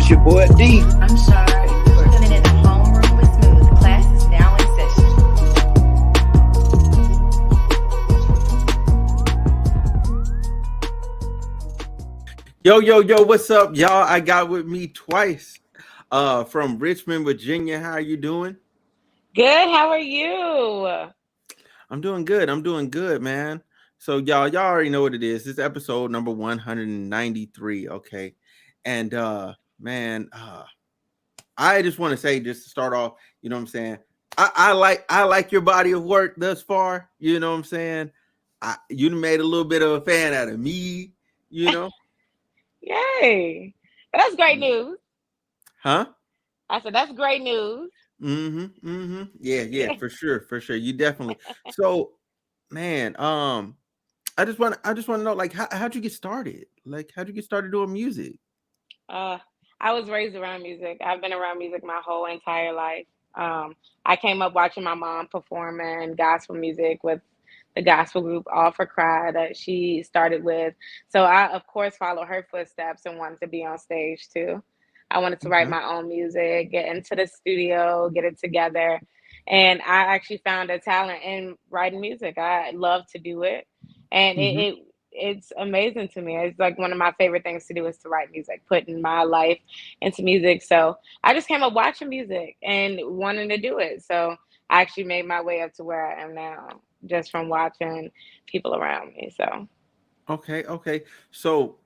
It's your boy D. I'm Shar, and you are tuning in to Homeroom with Smooth. Class is now in Yo, what's up, y'all? I got with me twice from Richmond, Virginia. How are you doing? Good. How are you? I'm doing good. Man. So y'all already know what it is. This is episode number 193, okay? And man, I just want to say, just to start off, you know what I'm saying? I like your body of work thus far, you know what I'm saying? You made a little bit of a fan out of me, you know? Yay. That's great news. Huh? I said, that's great news. Yeah, for sure. You definitely. So, man, I just want to know, like, how'd you get started? Like, how'd you get started doing music? Uh, I was raised around music. I've been around music my whole entire life. I came up watching my mom performing gospel music with the gospel group All for Cry that she started with. So I, of course, followed her footsteps and wanted to be on stage too. I wanted to write Okay. my own music, get into the studio, get it together. And I actually found a talent in writing music. I love to do it. And Mm-hmm. it's amazing to me. It's like one of my favorite things to do is to write music, putting my life into music. So I just came up watching music and wanting to do it. So I actually made my way up to where I am now just from watching people around me. So Okay. So,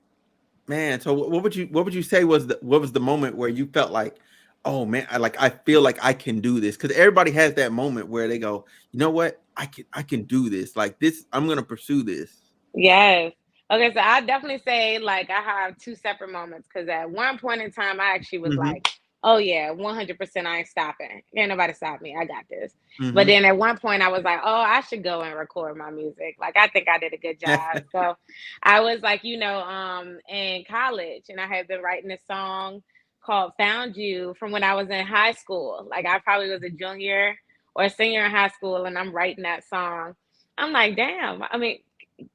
man, so what would you say was the moment where you felt like, oh man, I feel like I can do this? Because everybody has that moment where they go, you know what, I can do this. Like this, I'm gonna pursue this. yes. Okay, so I definitely say like I have two separate moments because at one point in time I actually was Mm-hmm. like, oh yeah, 100% I ain't stopping. Ain't nobody stop me. I got this. But Mm-hmm. then at one point I was like, oh, I should go and record my music. Like I think I did a good job. So I was like, in college and I had been writing a song called Found You from when I was in high school. Like I probably was a junior or a senior in high school and I'm writing that song. I'm like, damn. I mean,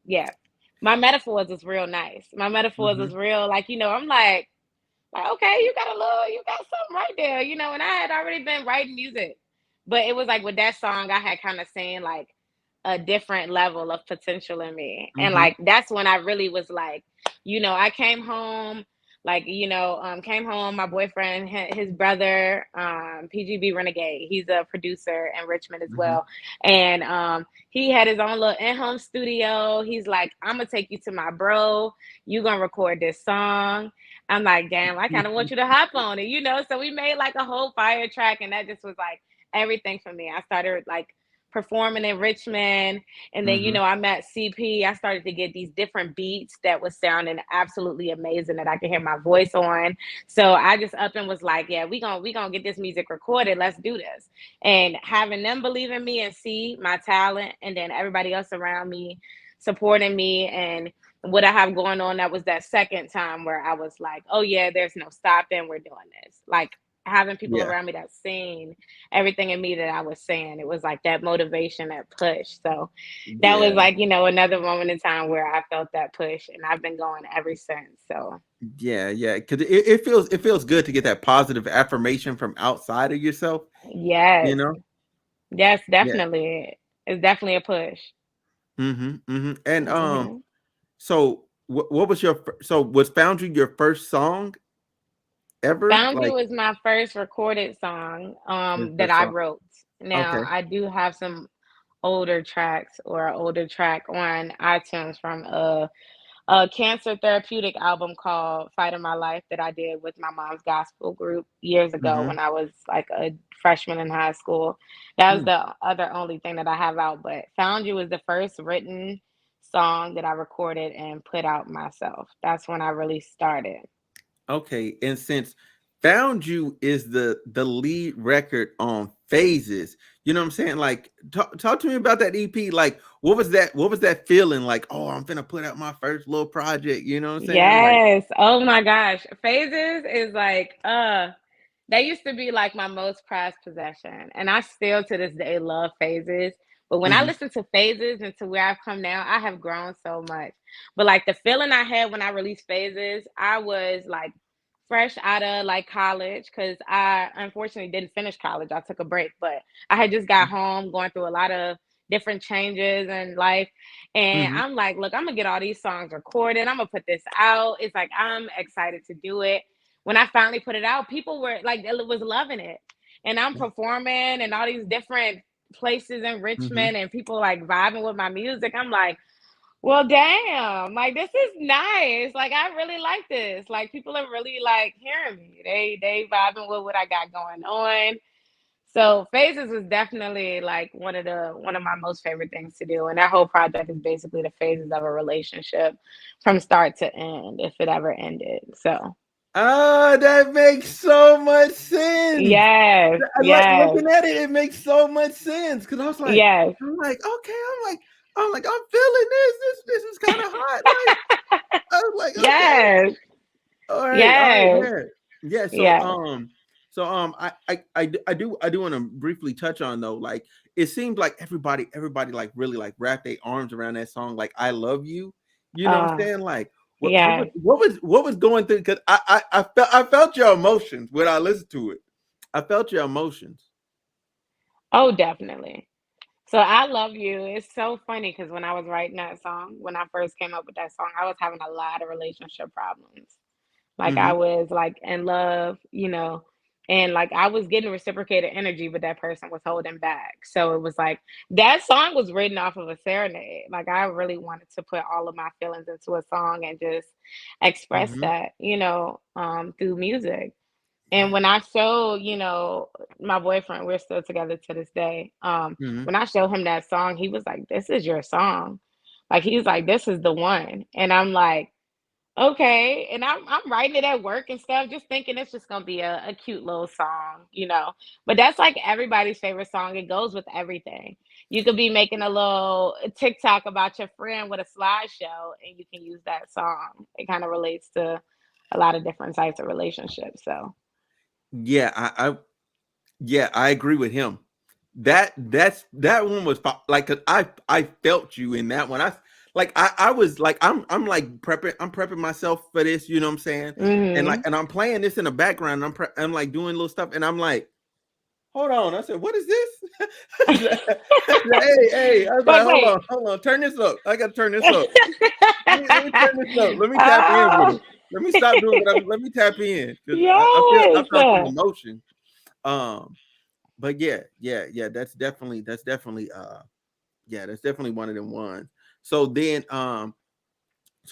yeah, my metaphors is real nice. My metaphors Mm-hmm. is real, like, I'm like, okay, you got something right there, and I had already been writing music. But it was like with that song, I had kind of seen like a different level of potential in me. And Mm-hmm. like that's when I really was like, I came home, like, came home, my boyfriend, his brother, PGB Renegade, he's a producer in Richmond as Mm-hmm. well. And he had his own little in-home studio. He's like, I'm gonna take you to my bro, you gonna record this song. I'm like, damn, I kind of want you to hop on it. So we made like a whole fire track, and that just was like everything for me. I started like performing in Richmond, and then Mm-hmm. I met CP. I started to get these different beats that was sounding absolutely amazing that I could hear my voice on. So I just up and was like, yeah, we gonna get this music recorded. Let's do this. And having them believe in me and see my talent, and then everybody else around me supporting me and what I have going on, that was that second time where I was like, oh yeah, there's no stopping. We're doing this. Like having people Yeah. around me that seen everything in me that I was saying. It was like that motivation, that push. So that was Yeah. like, another moment in time where I felt that push, and I've been going ever since. So Yeah. Because it feels good to get that positive affirmation from outside of yourself. You yes, know. yes, Yeah. definitely. It's definitely a push. And Hmm. so what was so was Foundry your first song ever? Found You Like was my first recorded song your that first I song? wrote. Now Okay. I do have some older tracks or an older track on iTunes from a cancer therapeutic album called Fight of My Life that I did with my mom's gospel group years ago Mm-hmm. when I was like a freshman in high school. That was Hmm. the other only thing that I have out. But Found You was the first written song that I recorded and put out myself. That's when I really started. Okay. And since Found You is the lead record on Phases, you know what I'm saying? Like talk to me about that EP. Like what was that feeling like? Oh, I'm gonna put out my first little project, you know what I'm saying? Like Yes. Oh my gosh. Phases is like, they used to be like my most prized possession. And I still to this day love Phases. But when I mhm. listen to Phases and to where I've come now, I have grown so much. But like the feeling I had when I released Phases, I was like fresh out of like college because I unfortunately didn't finish college. I took a break, but I had just got home going through a lot of different changes in life. And Mm-hmm. I'm like, look, I'm gonna get all these songs recorded. I'm gonna put this out. It's like I'm excited to do it. When I finally put it out, people were like, they was loving it. And I'm performing in all these different places in Mm-hmm. Richmond and people like vibing with my music. I'm like, well, damn, like this is nice. Like I really like this. Like people are really like hearing me. They vibing with what I got going on. So phases was definitely like one of my most favorite things to do. And that whole project is basically the phases of a relationship from start to end, if it ever ended. So Ah, that makes so much sense. yes, I like yes, looking at it. It makes so much sense because yes, okay. I'm feeling this. This is kind of hot. Like, I was like, okay, yes, all right, yes, yeah, yeah. yes. I do want to briefly touch on though. Like, it seemed like everybody like really like wrapped their arms around that song. Like, I love you. You know what I'm Uh saying? Like, yes. what was going through? Because I felt your emotions when I listened to it. I felt your emotions. Oh, definitely. So I love you. It's so funny because when I was writing that song, when I first came up with that song, I was having a lot of relationship problems. Like I Mm-hmm. was like in love, and like I was getting reciprocated energy, but that person was holding back. So it was like that song was written off of a serenade. Like I really wanted to put all of my feelings into a song and just express Mm-hmm. that, through music. And Yeah. when I showed, my boyfriend, we're still together to this day. Mm-hmm. When I showed him that song, he was like, "This is your song." Like he's like, "This is the one." And I'm like, "Okay." And I'm writing it at work and stuff, just thinking it's just gonna be a cute little song. But that's like everybody's favorite song. It goes with everything. You could be making a little TikTok about your friend with a slideshow, and you can use that song. It kind of relates to a lot of different types of relationships. So. Yeah, yeah, I agree with him. That one was like 'cause I felt you in that one. I was like I'm like prepping myself for this. You know what I'm saying? Mhm. And I'm playing this in the background. I'm like doing little stuff, and I'm like, hold on. I said, what is this? Hey. I was like, But wait. hold on, turn this up. I gotta turn this up. Let me turn this up. Let me tap in with Oh, it. Let me stop doing what I'm. Let me tap in because I yes. felt some emotion. Um, but yeah. That's definitely one of them ones. So then, so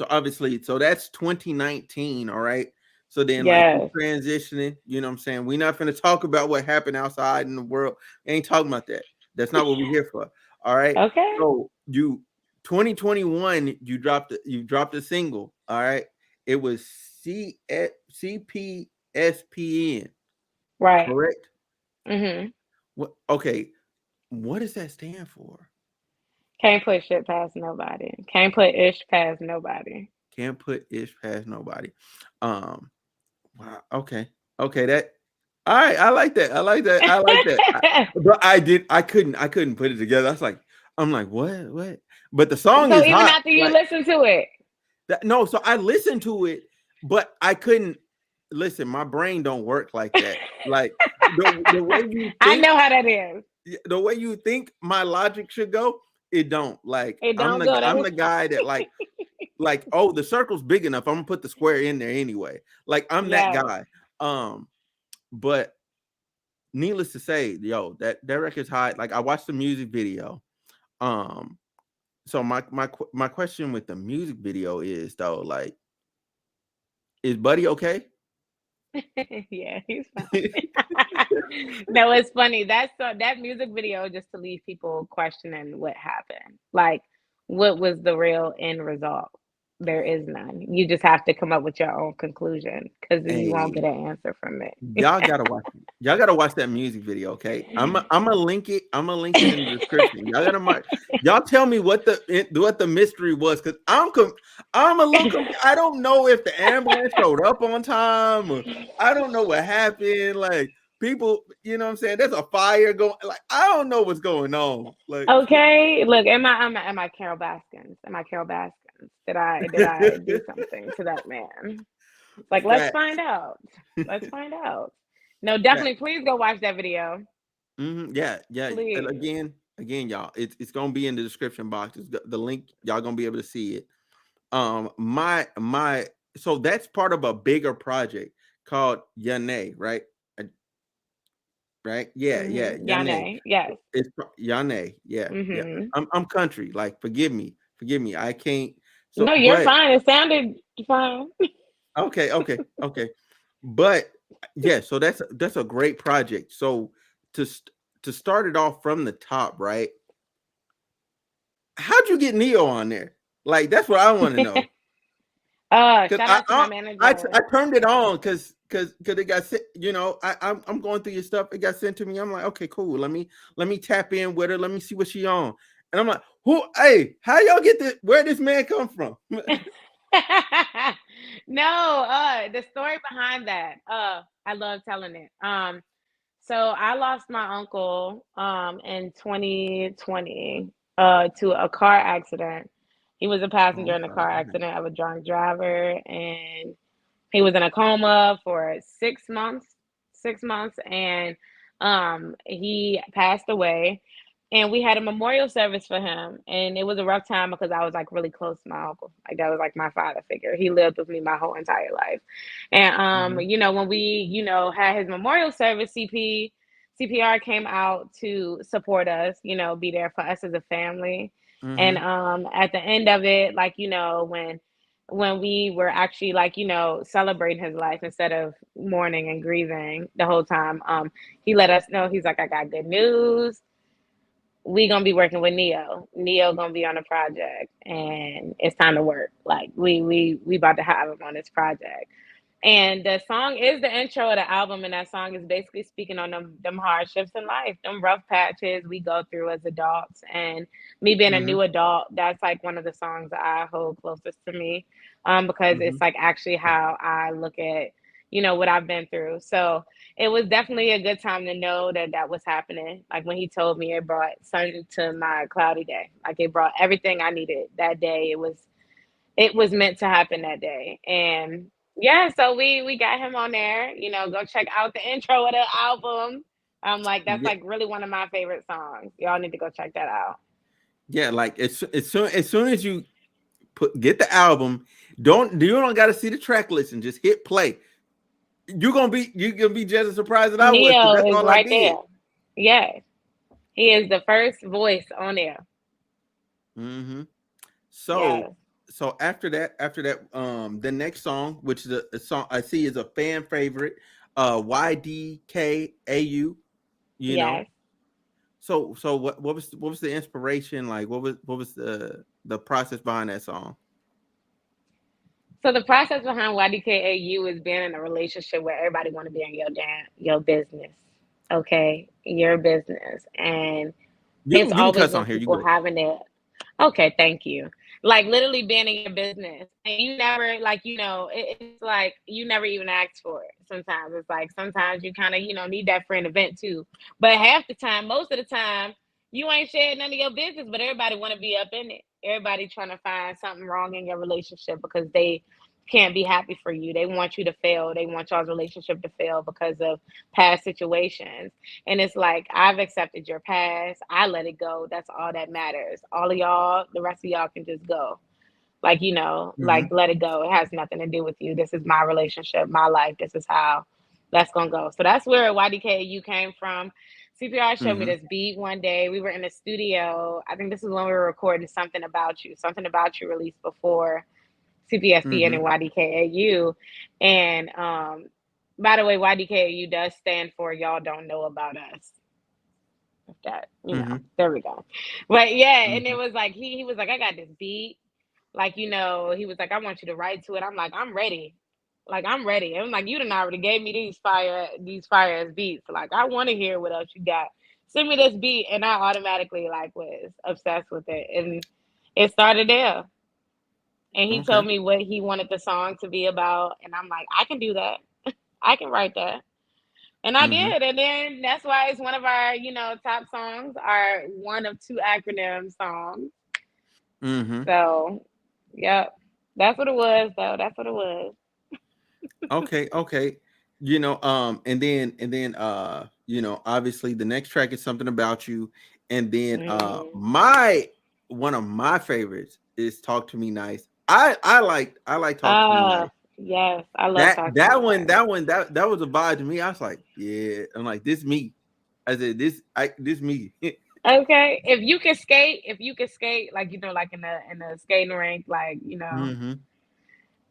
obviously, so that's 2019. All right. So then, like, you Yes. transitioning. You know what I'm saying? We're not going to talk about what happened outside in the world. Ain't talking about that. That's not what we're here for. All right. Okay. So 2021, you dropped a single. All right. It was CPSPN. Right. Correct. Mhm. What? Okay. What does that stand for? Can't put shit past nobody. Can't put ish past nobody. Can't put ish past nobody. Um. Wow. Okay. Okay. That. All right. I like that. I like that. I like that. But I couldn't put it together. I was like, I'm like, what? What? But the song So is even hot. after you Like listen to it. that. No. So I listened to it, but I couldn't listen. My brain don't work like that. Like the way you I think, know how that is. the way you think my logic should go, it don't. Like It don't go that I'm way. the guy that like, oh, the circle's big enough. I'm gonna put the square in there anyway. Like, I'm that Yes. guy. But needless to say, yo, that record's hot. Like, I watched the music video. Um, so my question with the music video is though, like, is Buddy okay? Yeah, he's fine. No, it's funny. That music video just to leave people questioning what happened. Like, what was the real end result? There is none. You just have to come up with your own conclusion because you won't get Hey, an answer from it. y'all gotta watch it. Y'all gotta watch that music video, okay? I'm gonna link it. I'm gonna link it in the description. Y'all tell me what the mystery was, because I'm a little I don't know if the ambulance showed up on time, or I don't know what happened. Like, people, you know what I'm saying? There's a fire going. Like, I don't know what's going on. Like, Okay, look, am I Carol Baskins? Am I Carol Baskins? Did I do something to that man? It's like, let's Facts. find out. Let's find out. No, Facts. definitely, please go watch that video. Yeah, yeah. And Please. again, y'all, it's gonna be in the description box. The link. Y'all gonna be able to see it. My so that's part of a bigger project called Yonae, right? Uh, Right? Yeah, yeah, Yonae. Yane. Yes. It's Yonae. Yeah, yeah. hmm I'm country. Like, forgive me. I can't. So, No, you're but fine. It sounded fine. okay. But yeah, so that's a great project. So to st- to start it off from the top, right? How'd you get Neo on there? Like, that's what I want to know. Cause Shout out to my manager. I turned it on because it got sent. You know, I'm going through your stuff. It got sent to me. I'm like, okay, cool. Let me tap in with her. Let me see what she on. And I'm like, who? Hey, how y'all get this? Where this man come from? No, the story behind that. I love telling it. So I lost my uncle in 2020 to a car accident. He was a Oh, passenger I'm in a sorry. car accident of a drunk driver, and he was in a coma for 6 months, 6 months, and he passed away. And we had a memorial service for him, and it was a rough time because I was like really close to my uncle. Like that was like my father figure. He lived with me my whole entire life. And Mm-hmm, when we, had his memorial service, CPR came out to support us, be there for us as a family. And mm-hmm, at the end of it, like, when we were actually like, celebrating his life instead of mourning and grieving the whole time, he let us know, he's like, I got good news. We gonna be working with Neo. Neo gonna be on a project, and it's time to work. Like we about to have him on this project. And the song is the intro of the album, and that song is basically speaking on them hardships in life, them rough patches we go through as adults. And me being a mm-hmm, new adult, that's like one of the songs that I hold closest to me, because mm-hmm. it's like actually how I look at what I've been through. So it was definitely a good time to know that that was happening. Like when he told me, it brought sun to my cloudy day. Like it brought everything I needed that day. It was meant to happen that day. And yeah, so we got him on there. Go check out the intro of the album. Like that's Yeah, like really one of my favorite songs. Y'all need to go check that out. yeah. Like as soon as you get the album, you don't got to see the track list and just hit play. You're gonna be just as surprised as I was because Neo that's is all I right did. there. Yes, he is the first voice on there. Mm-hmm. Yes, So after that, the next song, which is a song I see is a fan favorite, YDKAU. You know, yes. so what was the inspiration like? What was the process behind that song? So the process behind YDKAU is being in a relationship where everybody want to be in your business. Okay, your business, and it's You can always cuss when on here. You people good? having it. Okay, thank you. Like literally being in your business, and you never like it's like you never even asked for it. Sometimes it's like sometimes you kind of need that friend event too. But half the time, most of the time, you ain't sharing none of your business. But everybody want to be up in it. Everybody trying to find something wrong in your relationship because they can't be happy for you. They want you to fail. They want y'all's relationship to fail because of past situations. And it's like, I've accepted your past. I let it go. That's all that matters. All of y'all, the rest of y'all can just go. Like, like Mm-hmm. let it go. It has nothing to do with you. This is my relationship, my life. This is how that's going to go. So that's where YDKU came from. CPR showed me Mm-hmm. this beat one day. We were in the studio. I think this is when we were recording Something About You. Something About You released before CPSDN Mm-hmm. and YDKAU. And by the way, YDKAU does stand for Y'all Don't Know About Us. If that, Mm-hmm. there we go. But yeah, and Mm-hmm. it was like he was like, I got this beat. Like, he was like, I want you to write to it. I'm like, I'm ready. Like, I'm ready. I'm like, you done already gave me these fire as beats. Like, I want to hear what else you got. Send me this beat. And I automatically like was obsessed with it. And it started there. And he Okay. told me what he wanted the song to be about. And I'm like, I can do that. I can write that. And I Mm-hmm. did. And then that's why it's one of our, top songs, our one of two acronym songs. Mm-hmm. So, yep. That's what it was, though. That's what it was. Okay, okay. Obviously the next track is something about you. And then Mm. my one of my favorites is Talk to Me Nice. I like Talk to Me Nice. Yes, I love That Talk to Me that one, Nice. that one, that was a vibe to me. I was like, yeah. I'm like, this me. I said, this me. Okay, if you can skate, like like in the skating rink, like Hmm.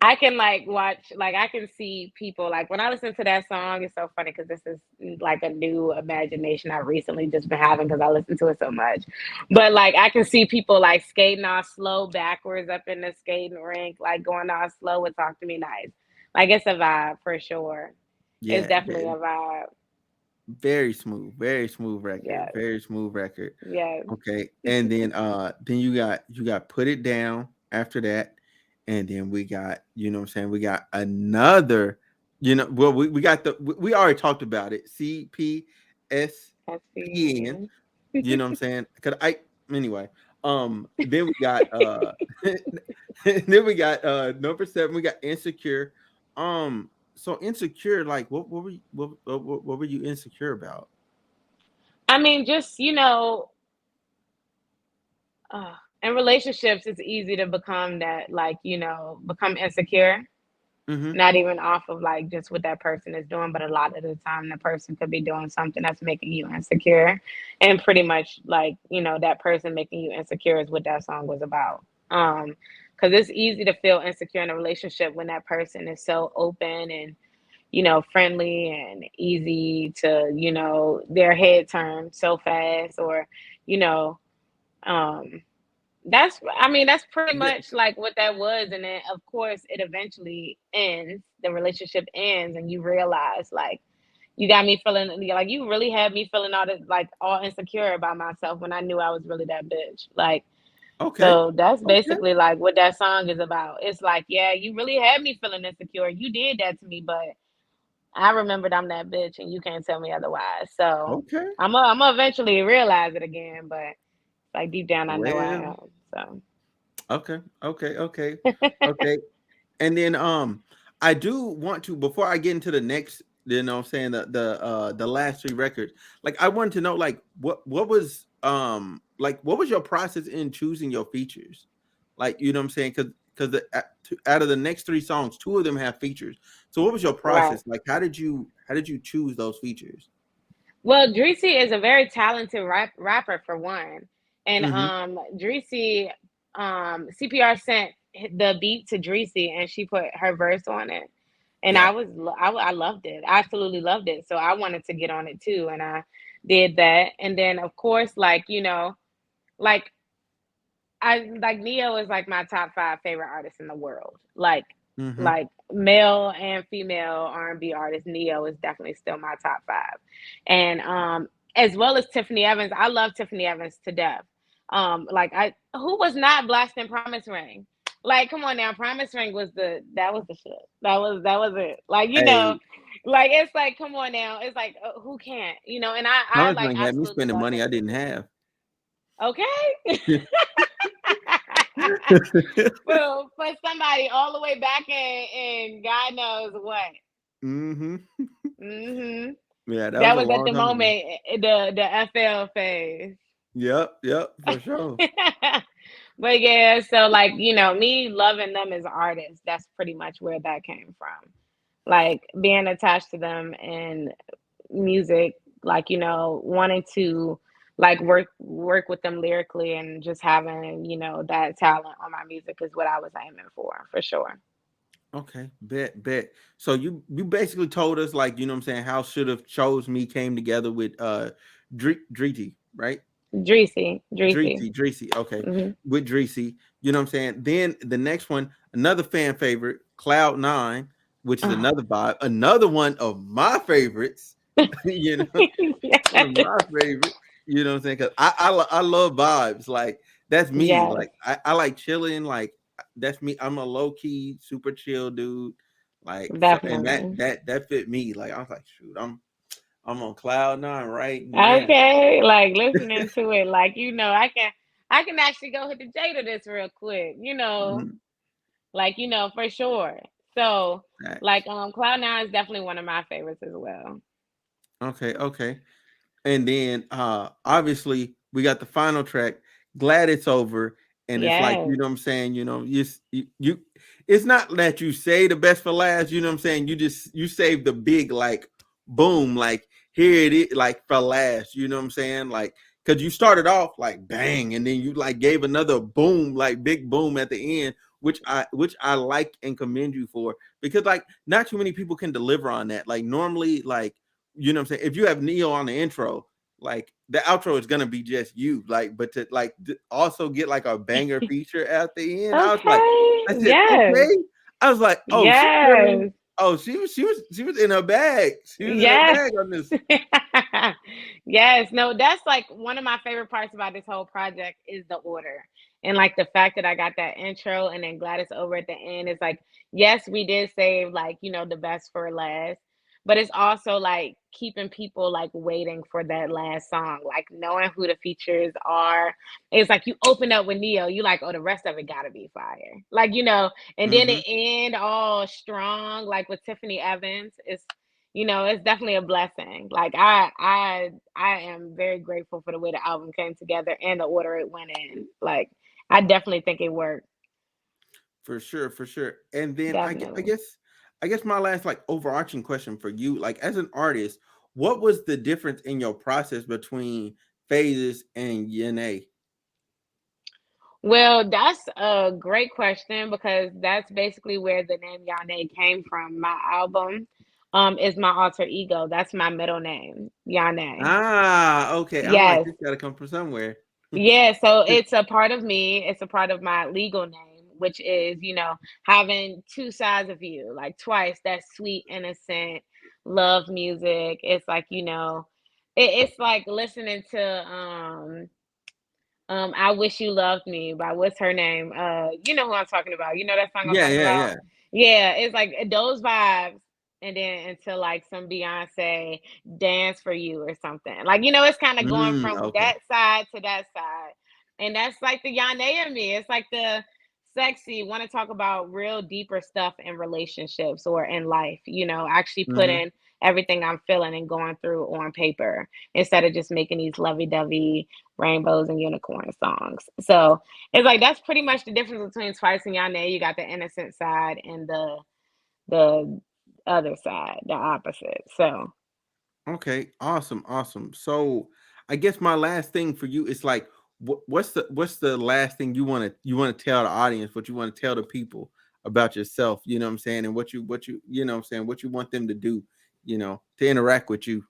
I can like watch, like I can see people like when I listen to that song. It's so funny because this is like a new imagination I recently just been having because I listen to it so much. But like I can see people like skating all slow backwards up in the skating rink, like going all slow with "Talk to Me Nice." Like it's a vibe for sure. It's Yeah, definitely a vibe. very smooth record, Yes, very smooth record. yes. Okay, and then you got Put It Down after that, and then we got, what I'm saying, we got another, well, we got we already talked about it, I CPSPN, see. what I'm saying, because I anyway, then we got then we got number 7, we got Insecure. So Insecure, like what were you, what were you insecure about? I mean, just in relationships, it's easy to become that, like become insecure. Mm-hmm. Not even off of like just what that person is doing, but a lot of the time the person could be doing something that's making you insecure. And pretty much like, that person making you insecure is what that song was about. Because it's easy to feel insecure in a relationship when that person is so open and, friendly and easy to, their head turn so fast or, you know, um, I mean, that's pretty much like what that was. And then, of course, it eventually ends. The relationship ends, and you realize, like, you got me feeling like you really had me feeling all insecure about myself when I knew I was really that bitch. Like, Okay. so that's Okay. basically like what that song is about. It's like, yeah, you really had me feeling insecure. You did that to me, but I remembered I'm that bitch, and you can't tell me otherwise. So Okay. I'm gonna eventually realize it again, but like deep down, I know I Well, am. So. okay. Okay. Okay. Okay. And then I do want to, before I get into the next, I'm saying, the last 3 records, like I wanted to know, like what was what was your process in choosing your features? Like, I'm saying, because out of the next 3 songs, 2 of them have features. So what was your Right. process? Like how did you choose those features? Well, Dreesy is a very talented rapper for one, and Mm-hmm. Dreesy, CPR sent the beat to Dreesy, and she put her verse on it, and Yeah. I loved it, I absolutely loved it. So I wanted to get on it too, and I did that, and then of course, like like I like Neo is like my top 5 favorite artists in the world. Mm-hmm. Like male and female R&B artists, Neo is definitely still my top 5. And as well as Tiffany Evans. I love Tiffany Evans to death. Like I who was not blasting Promise Ring? Like come on now, Promise Ring was that was the shit. That was it. Like Hey, like it's like come on now. It's like who can't? And I Promise like Ring had me absolutely spending love money that I shit didn't too. have. Okay. For somebody all the way back in God knows what. Mm-hmm. Hmm. Yeah, that was That a was at long the time ago. moment, the FL phase. Yep, yep, for sure. But yeah, so like me loving them as artists, that's pretty much where that came from. Like being attached to them and music, like wanting to like work with them lyrically and just having that talent on my music is what I was aiming for sure. Okay, bet. So you basically told us, like, what I'm saying, how Should Have Chose Me came together with Dreety, right? Dreesy. Dreesy. Okay, Hmm. with Dreesy. You know what I'm saying? Then the next one, another fan favorite, Cloud Nine, which is Oh. another vibe, another one of my favorites. One of Yes. my favorites. You know what I'm saying? Because I love vibes. Like that's me. Yes, Like I like chilling. Like that's me. I'm a low key, super chill dude. Like and that definitely. that that fit me. Like I was like, shoot, I'm on cloud 9 right now. Okay, like listening to it, like I can actually go hit the J to this real quick, Mhm. like for sure. So like Facts. Cloud Nine is definitely one of my favorites as well. Okay, okay. And then obviously we got the final track, Glad It's Over. And it's like, Yes. you know what I'm saying, you it's not that you say the best for last, you know what I'm saying, you save the big like boom, like here it is, like for last, you know what I'm saying, like because you started off like bang and then you like gave another boom, like big boom at the end, which I like and commend you for, because like not too many people can deliver on that. Like normally, like, you know what I'm saying, if you have Neo on the intro, like the outro is gonna be just you, like, but to like also get like a banger feature at the end, I was like, Okay. I said, Yes. okay. I was like, oh, she really, Yes. oh, she was in her bag. She was in her Yes. bag on this. Yes. No, that's like one of my favorite parts about this whole project is the order. And like the fact that I got that intro and then glad it's over at the end is like, yes, we did save like, the best for last. But it's also like keeping people like waiting for that last song, like knowing who the features are. It's like you open up with Neo, you like, oh, the rest of it gotta be fire. Like, and then Mm-hmm. it end all strong, like with Tiffany Evans. It's definitely a blessing. Like I am very grateful for the way the album came together and the order it went in. Like I definitely think it worked. For sure, for sure. And then Definitely. I guess my last like overarching question for you, like as an artist, what was the difference in your process between Phases and Yene? Well, that's a great question because that's basically where the name Yane came from. My album is my alter ego. That's my middle name, Yane. Ah, okay. I'm like, Yes. this gotta come from somewhere. Yeah, so it's a part of me. It's a part of my legal name, which is, having two sides of you, like twice that sweet, innocent love music. It's like, it's like listening to I Wish You Loved Me by what's her name? You know who I'm talking about. You know that song I'm Yeah, talking yeah, about? yeah. Yeah, it's like those vibes and then into like some Beyonce Dance for You or something. Like, it's kind of going from Okay. that side to that side. And that's like the Yane in me. It's like the sexy, want to talk about real deeper stuff in relationships or in life, actually Hmm. putting everything I'm feeling and going through on paper instead of just making these lovey-dovey rainbows and unicorn songs. So it's like that's pretty much the difference between Twice and Yane. You got the innocent side and the other side, the opposite. So Okay, awesome, awesome. So I guess my last thing for you is like, what's the last thing you want to tell the audience, what you want to tell the people about yourself, you know what I'm saying, and what you you know what I'm saying, what you want them to do, to interact with you.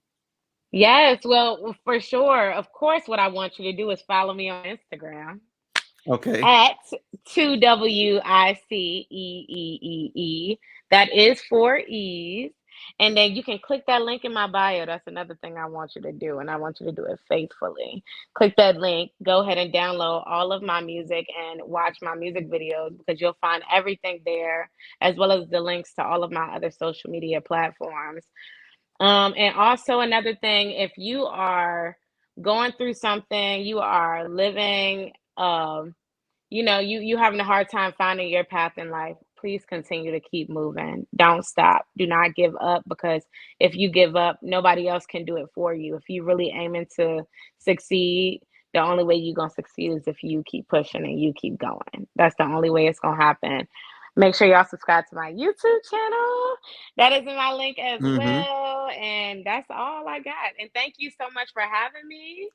yes, well, for sure. Of course, what I want you to do is follow me on Instagram Okay. at 2wicee. That is 4 E's. And then you can click that link in my bio. That's another thing I want you to do. And I want you to do it faithfully. Click that link, go ahead and download all of my music and watch my music videos because you'll find everything there, as well as the links to all of my other social media platforms. And also another thing, if you are going through something, you are living you having a hard time finding your path in life, please continue to keep moving. Don't stop. Do not give up because if you give up, nobody else can do it for you. If you really aiming to succeed, the only way you're gonna succeed is if you keep pushing and you keep going. That's the only way it's gonna happen. Make sure y'all subscribe to my YouTube channel. That is in my link as Mm-hmm. well. And that's all I got. And thank you so much for having me.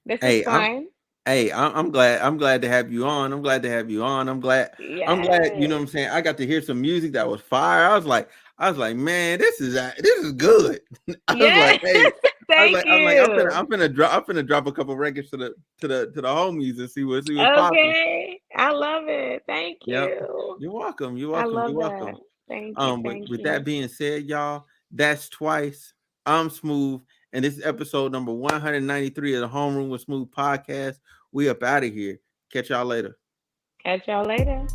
This is Hey, fun. I'm glad to have you on. I'm glad to have you on. I'm glad, you know what Yes. I'm saying. I got to hear some music that was fire. I was like, man, this is good. I was like, Yes. hey, Thank I'm like, you. I'm finna drop a couple records to the homies and see what's popping. Okay. I love it. Thank Yep. you. You're welcome. You're I welcome. You're love that. welcome. Thank you. With, Thank with that you. being said, y'all, that's Twice. I'm Smooth, and this is episode number 193 of the Homeroom with Smooth podcast. We up out of here. Catch y'all later. Catch y'all later.